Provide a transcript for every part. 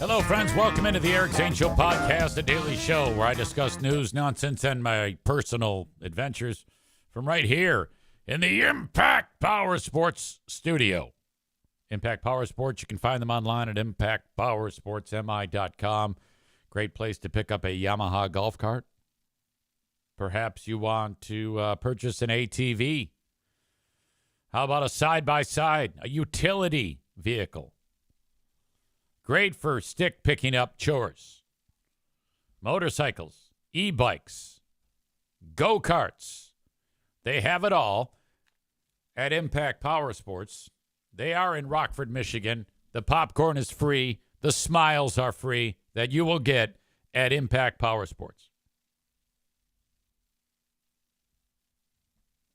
Hello, friends. Welcome into the Eric Zane Show podcast, a daily show where I discuss news, nonsense, and my personal adventures from right here in the Impact Power Sports studio. Impact Power Sports, you can find them online at impactpowersportsmi.com. Great place to pick up a Yamaha golf cart. Perhaps you want to purchase an ATV. How about a side-by-side, a utility vehicle? Great for stick picking up chores. Motorcycles, e-bikes, go-karts. They have it all at Impact Power Sports. They are in Rockford, Michigan. The popcorn is free. The smiles are free that you will get at Impact Power Sports.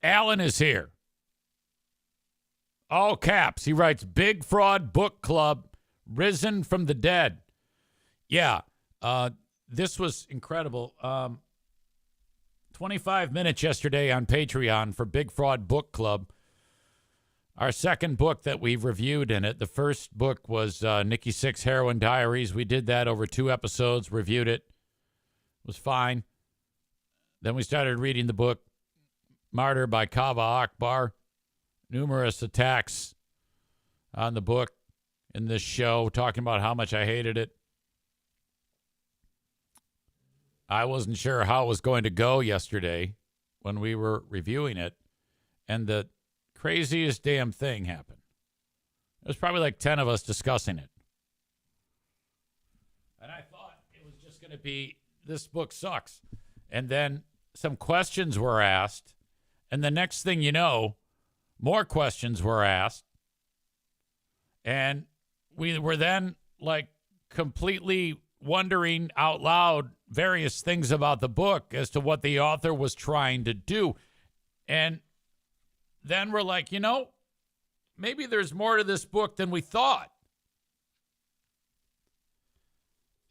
Alan is here. All caps. He writes, Big Fraud Book Club, risen from the dead. Yeah, this was incredible. 25 minutes yesterday on Patreon for Big Fraud Book Club. Our second book that we've reviewed in it. The first book was Nikki Sixx Heroin Diaries. We did that over 2 episodes, reviewed it. It was fine. Then we started reading the book Martyr by Kaveh Akbar. Numerous attacks on the book in this show, talking about how much I hated it. I wasn't sure how it was going to go yesterday when we were reviewing it, and the craziest damn thing happened. There's probably like 10 of us discussing it. And I thought it was just going to be, this book sucks. And then some questions were asked, and the next thing you know, more questions were asked, and we were then like completely wondering out loud various things about the book as to what the author was trying to do. And then we're like, maybe there's more to this book than we thought.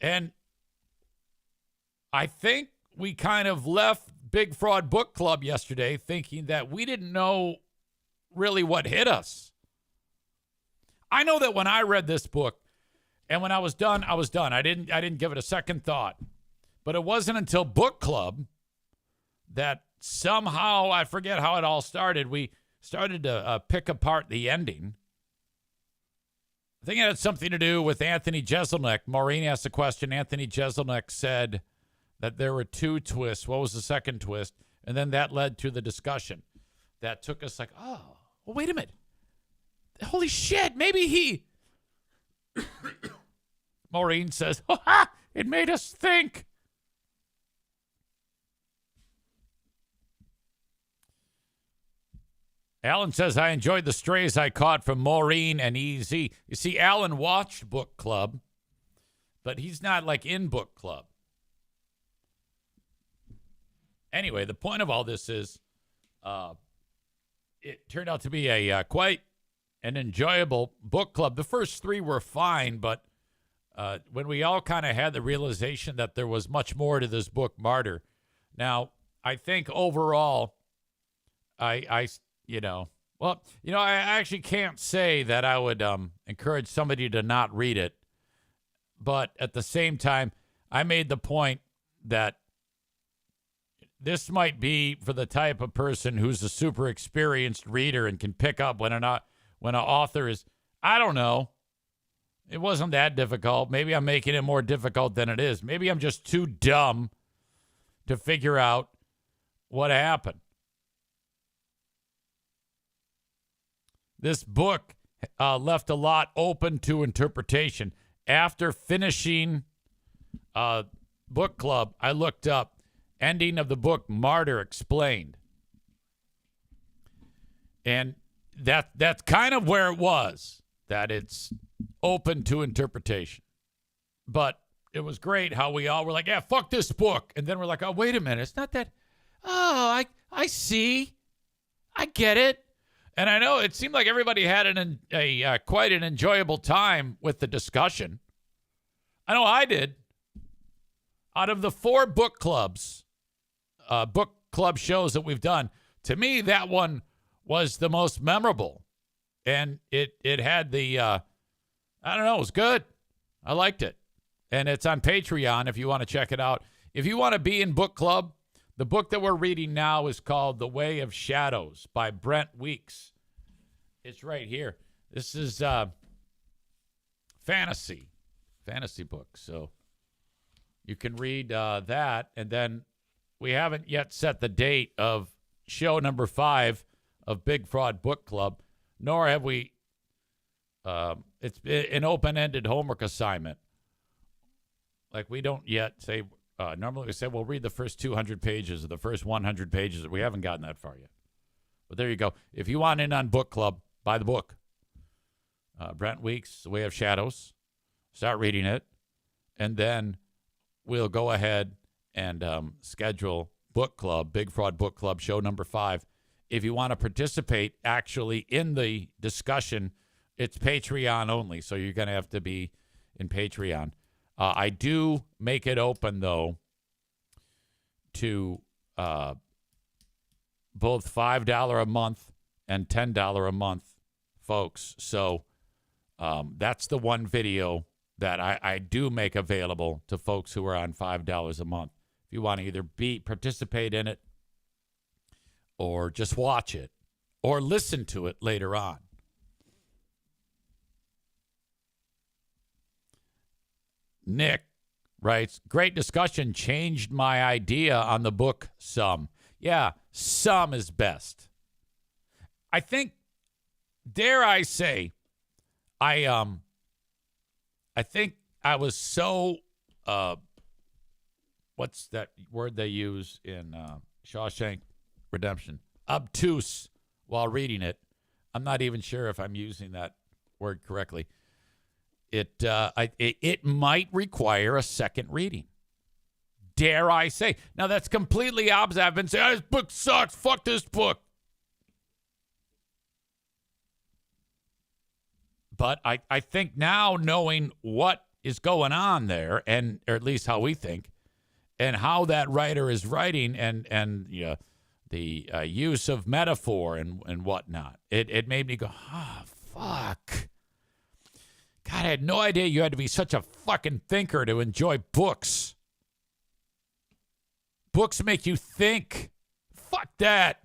And I think we kind of left Big Fraud Book Club yesterday thinking that we didn't know really what hit us. I know that when I read this book and when I was done, I was done. I didn't give it a second thought. But it wasn't until book club that somehow, I forget how it all started, we started to pick apart the ending. I think it had something to do with Anthony Jeselnik. Maureen asked the question. Anthony Jeselnik said that there were 2 twists. What was the second twist? And then that led to the discussion that took us like, oh, well, wait a minute. Holy shit, maybe he... Maureen says, ha, it made us think. Alan says, I enjoyed the strays I caught from Maureen and EZ. You see, Alan watched book club, but he's not like in book club. Anyway, the point of all this is it turned out to be a quite an enjoyable book club. The first 3 were fine, but when we all kind of had the realization that there was much more to this book, Martyr. Now, I think overall, I actually can't say that I would encourage somebody to not read it. But at the same time, I made the point that this might be for the type of person who's a super experienced reader and can pick up when an author is, I don't know. It wasn't that difficult. Maybe I'm making it more difficult than it is. Maybe I'm just too dumb to figure out what happened. This book left a lot open to interpretation. After finishing book club, I looked up ending of the book Martyr Explained. And that's kind of where it was, that it's open to interpretation. But it was great how we all were like, yeah, fuck this book. And then we're like, oh, wait a minute. It's not that. Oh, I see. I get it. And I know it seemed like everybody had quite an enjoyable time with the discussion. I know I did. Out of the 4 book club shows that we've done, to me, that one was the most memorable. And it had the, I don't know, it was good. I liked it. And it's on Patreon if you want to check it out. If you want to be in book club, the book that we're reading now is called The Way of Shadows by Brent Weeks. It's right here. This is fantasy book. So you can read that. And then we haven't yet set the date of show number 5 of Big Fraud Book Club, nor have we. It's an open-ended homework assignment. Like, we don't yet say, normally we say, we'll read the first 200 pages or the first 100 pages. We haven't gotten that far yet. But there you go. If you want in on book club, buy the book. Brent Weeks, The Way of Shadows. Start reading it. And then we'll go ahead and schedule book club, Big Fraud Book Club, show number 5. If you want to participate actually in the discussion, it's Patreon only. So you're going to have to be in Patreon. I do make it open, though, to both $5 a month and $10 a month folks. So that's the one video that I do make available to folks who are on $5 a month. If you want to either participate in it or just watch it or listen to it later on. Nick writes, great discussion, changed my idea on the book some. Yeah, some is best. I think, dare I say, I think I was so, what's that word they use in Shawshank Redemption? Obtuse while reading it. I'm not even sure if I'm using that word correctly. It might require a second reading. Dare I say. Now, that's completely opposite. I've been saying, this book sucks. Fuck this book. But I think now, knowing what is going on there, and or at least how we think, and how that writer is writing, and the use of metaphor and whatnot, it made me go, fuck. God, I had no idea you had to be such a fucking thinker to enjoy books. Books make you think. Fuck that.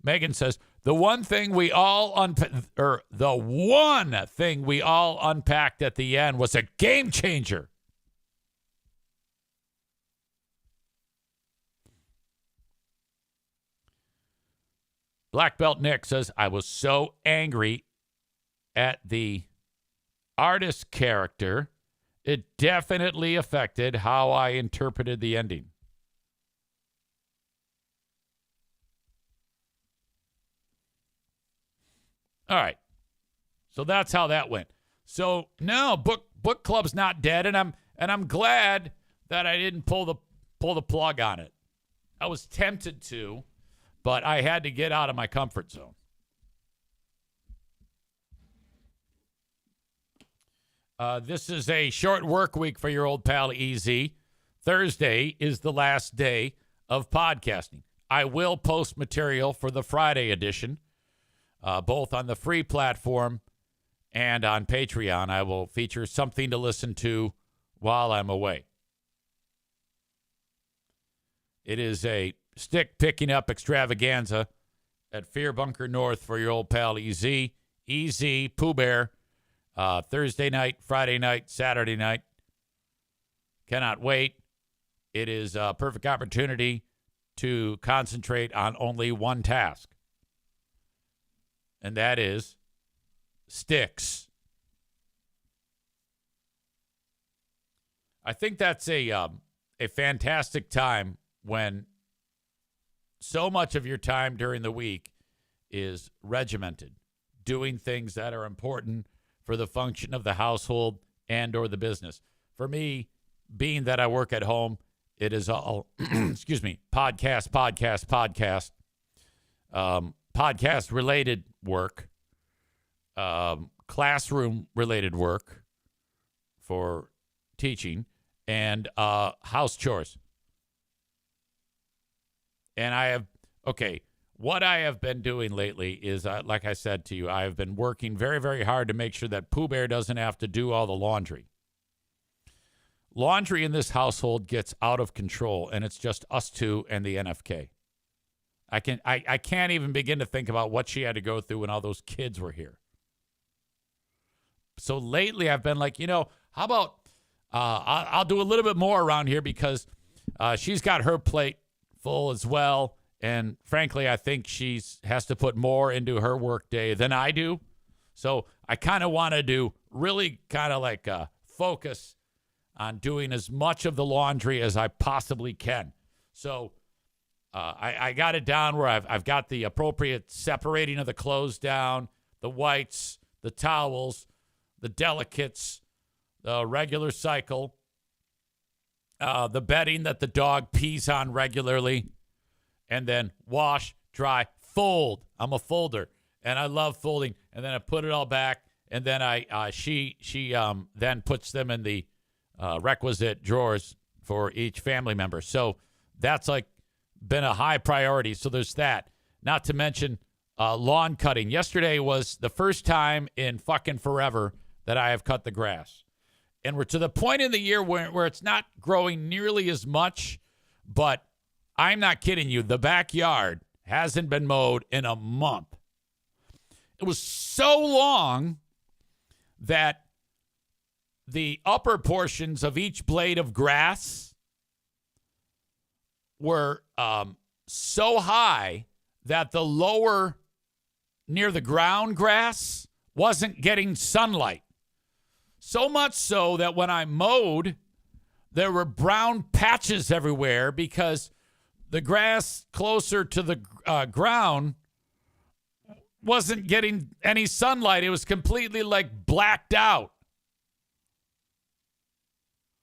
Megan says, the one thing we all unpacked at the end was a game changer. Black Belt Nick says, I was so angry at the artist character, it definitely affected how I interpreted the ending. All right. So that's how that went. So no, book club's not dead, and I'm glad that I didn't pull the plug on it. I was tempted to, but I had to get out of my comfort zone. This is a short work week for your old pal EZ. Thursday is the last day of podcasting. I will post material for the Friday edition, both on the free platform and on Patreon. I will feature something to listen to while I'm away. It is a stick picking up extravaganza at Fear Bunker North for your old pal EZ. EZ, Pooh Bear. Thursday night, Friday night, Saturday night. Cannot wait. It is a perfect opportunity to concentrate on only one task. And that is sticks. I think that's a fantastic time when so much of your time during the week is regimented, doing things that are important for the function of the household and or the business. For me, being that I work at home, it is all, podcast, podcast-related work, classroom-related work for teaching, and house chores. And what I have been doing lately is, like I said to you, I have been working very, very hard to make sure that Pooh Bear doesn't have to do all the laundry. laundry in this household gets out of control, and it's just us two and the NFK. I can't even begin to think about what she had to go through when all those kids were here. So lately I've been like, how about I'll do a little bit more around here because she's got her plate full as well. And frankly, I think she has to put more into her work day than I do. So I kind of want to do really kind of like focus on doing as much of the laundry as I possibly can. So I got it down where I've got the appropriate separating of the clothes down, the whites, the towels, the delicates, the regular cycle, the bedding that the dog pees on regularly, and then wash, dry, fold. I'm a folder, and I love folding. And then I put it all back, and then she then puts them in the requisite drawers for each family member. So that's like been a high priority. So there's that. Not to mention lawn cutting. Yesterday was the first time in fucking forever that I have cut the grass. And we're to the point in the year where it's not growing nearly as much, but I'm not kidding you. The backyard hasn't been mowed in a month. It was so long that the upper portions of each blade of grass were so high that the lower near the ground grass wasn't getting sunlight. So much so that when I mowed, there were brown patches everywhere because the grass closer to the ground wasn't getting any sunlight. It was completely like blacked out.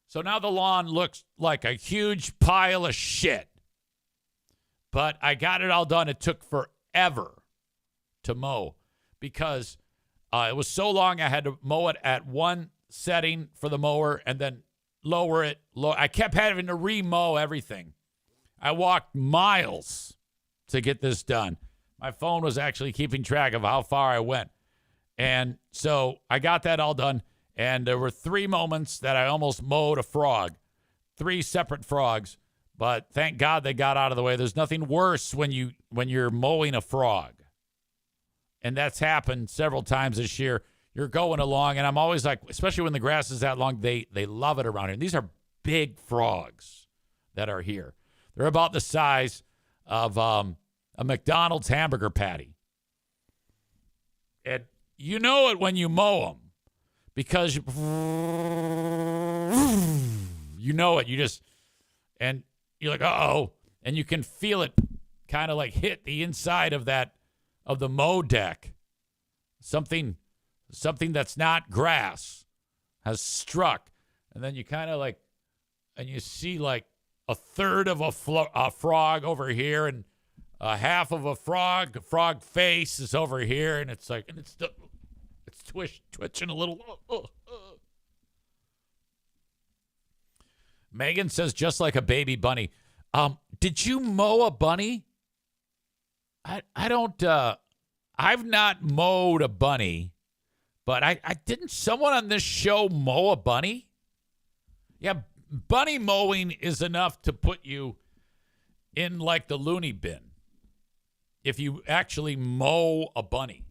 So now the lawn looks like a huge pile of shit. But I got it all done. It took forever to mow because it was so long I had to mow it at one setting for the mower and then lower it. I kept having to re-mow everything. I walked miles to get this done. My phone was actually keeping track of how far I went. And so I got that all done. And there were 3 moments that I almost mowed a frog, 3 separate frogs. But thank God they got out of the way. There's nothing worse when you're mowing a frog. And that's happened several times this year. You're going along, and I'm always like, especially when the grass is that long, they love it around here. And these are big frogs that are here. They're about the size of a McDonald's hamburger patty. And you know it when you mow them because you know it. And you're like, uh-oh. And you can feel it kind of like hit the inside of the mow deck. Something that's not grass has struck. And then you kind of like, and you see like a third of a frog over here and a half of a frog face is over here. And it's like, and it's twitching a little. Megan says, just like a baby bunny. Did you mow a bunny? I don't, I've not mowed a bunny, but I didn't someone on this show mow a bunny? Yeah, bunny mowing is enough to put you in like the loony bin if you actually mow a bunny.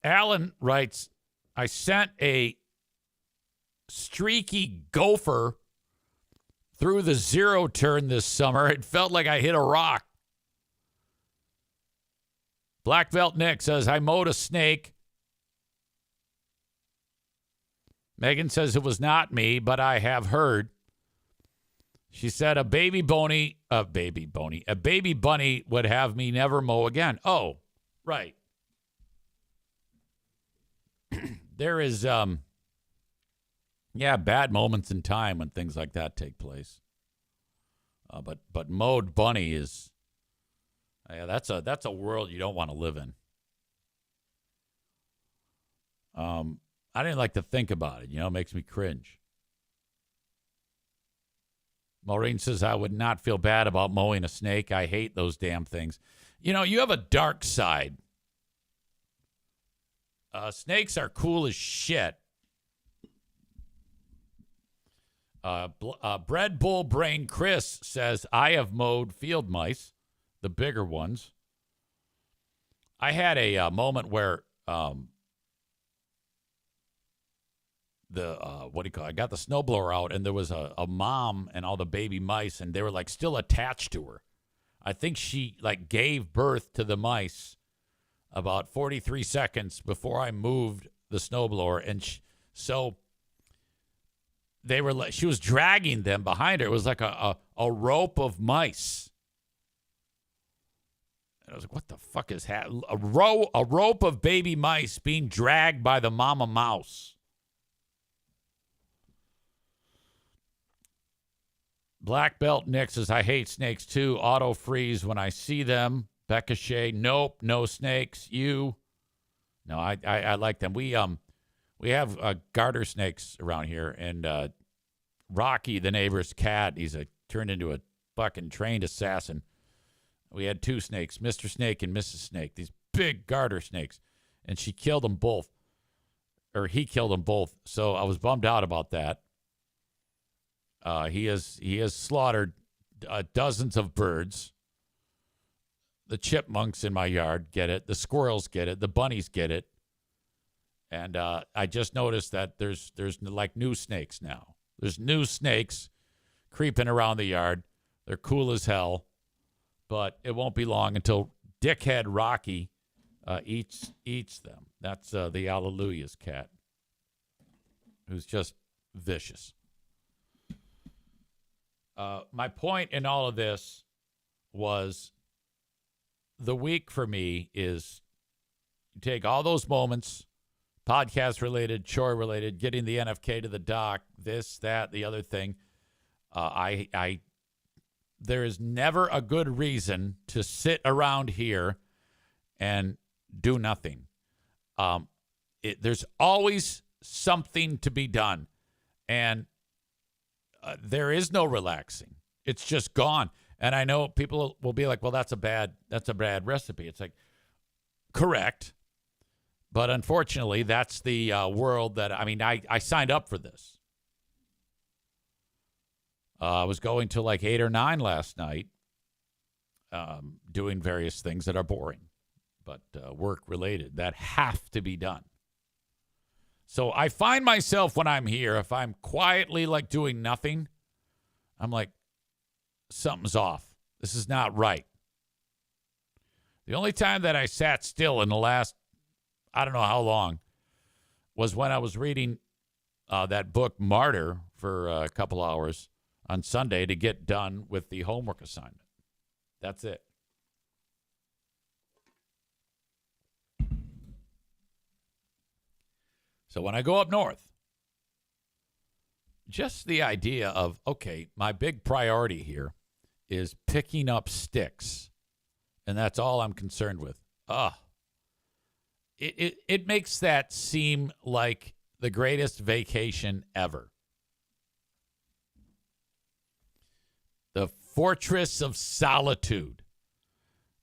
Alan writes, I sent a streaky gopher through the 0 turn this summer. It felt like I hit a rock. Black Belt Nick says, I mowed a snake. Megan says it was not me, but I have heard. She said a baby bunny would have me never mow again. Oh, right. There is, bad moments in time when things like that take place. But mowed bunny is, that's a world you don't want to live in. I didn't like to think about it. It makes me cringe. Maureen says, I would not feel bad about mowing a snake. I hate those damn things. You have a dark side Snakes are cool as shit. Bread Bull Brain Chris says, I have mowed field mice, the bigger ones. I had a moment where I got the snowblower out, and there was a mom and all the baby mice, and they were like still attached to her. I think she like gave birth to the mice about 43 seconds before I moved the snowblower, and so they were she was dragging them behind her. It was like a rope of mice. And I was like, what the fuck is happening? A rope of baby mice being dragged by the mama mouse. Black Belt Nick says, I hate snakes too. Auto freeze when I see them. Becca Shea, nope, no snakes. You? No, I like them. We have garter snakes around here, and Rocky, the neighbor's cat, he's turned into a fucking trained assassin. We had two snakes, Mr. Snake and Mrs. Snake, these big garter snakes, and she killed them both, or he killed them both. So I was bummed out about that. He has slaughtered dozens of birds. The chipmunks in my yard get it. The squirrels get it. The bunnies get it. And I just noticed that there's like new snakes now. There's new snakes creeping around the yard. They're cool as hell. But it won't be long until Dickhead Rocky eats them. That's the Alleluia's cat, who's just vicious. My point in all of this was the week for me is you take all those moments, podcast related, chore related, getting the NFK to the dock, this, that, the other thing. There is never a good reason to sit around here and do nothing. There's always something to be done, and there is no relaxing. It's just gone. And I know people will be like, well, that's a bad recipe. It's like, correct. But unfortunately, that's the world that, I signed up for this. I was going to like 8 or 9 last night, doing various things that are boring, but work related that have to be done. So I find myself when I'm here, if I'm quietly like doing nothing, I'm like, something's off. This is not right. The only time that I sat still in the last, I don't know how long, was when I was reading that book, Martyr, for a couple hours on Sunday to get done with the homework assignment. That's it. So when I go up north, just the idea of, okay, my big priority here is picking up sticks, and that's all I'm concerned with. It makes that seem like the greatest vacation ever. The fortress of solitude.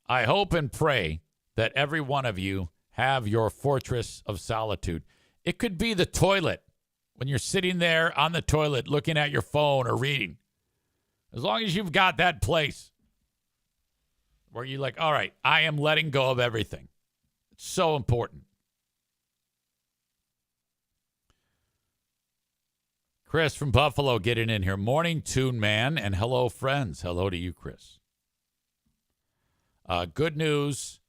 I hope and pray that every one of you have your fortress of solitude. It could be the toilet when you're sitting there on the toilet looking at your phone or reading. As long as you've got that place where you're like, all right, I am letting go of everything. It's so important. Chris from Buffalo getting in here. Morning, Tune Man, and hello, friends. Hello to you, Chris. Good news.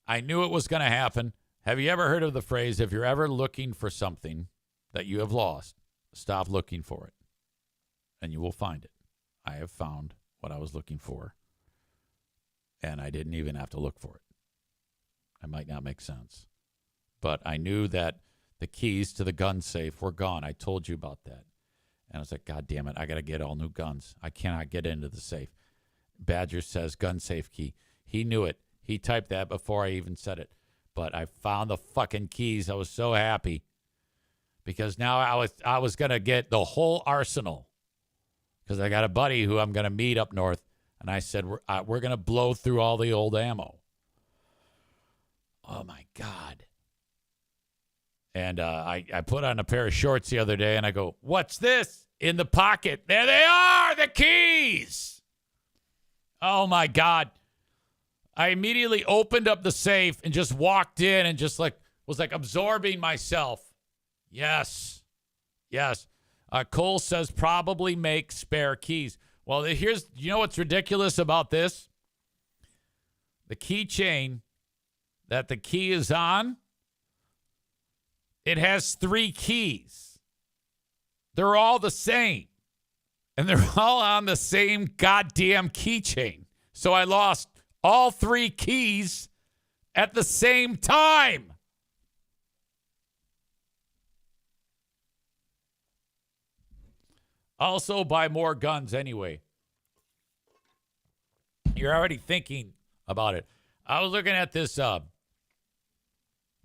I knew it was going to happen. Have you ever heard of the phrase, if you're ever looking for something that you have lost, stop looking for it, and you will find it. I have found what I was looking for, and I didn't even have to look for it. I might not make sense, but I knew that the keys to the gun safe were gone. I told you about that, and I was like, God damn it, I got to get all new guns. I cannot get into the safe. Badger says gun safe key. He knew it. He typed that before I even said it, but I found the fucking keys. I was so happy. Because now I was going to get the whole arsenal. Because I got a buddy who I'm going to meet up north. And I said, we're going to blow through all the old ammo. Oh, my God. And I put on a pair of shorts the other day, and I go, "What's this in the pocket?" There they are, the keys. Oh, my God. I immediately opened up the safe and just walked in and just was absorbing myself. Yes. Cole says probably make spare keys. Well, you know what's ridiculous about this? The keychain that the key is on, it has 3 keys. They're all the same. And they're all on the same goddamn keychain. So I lost all 3 keys at the same time. Also, buy more guns anyway. You're already thinking about it. I was looking at this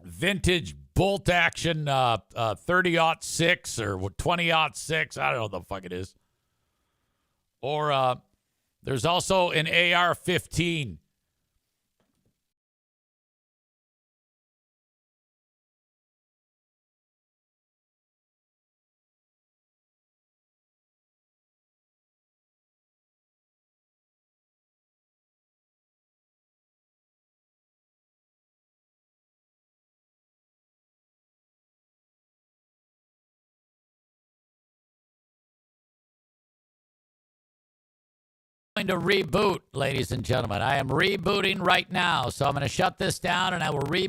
vintage bolt action 30-06 or 20-06. I don't know what the fuck it is. Or there's also an AR-15. To reboot, ladies and gentlemen. I am rebooting right now, so I'm going to shut this down and I will reboot.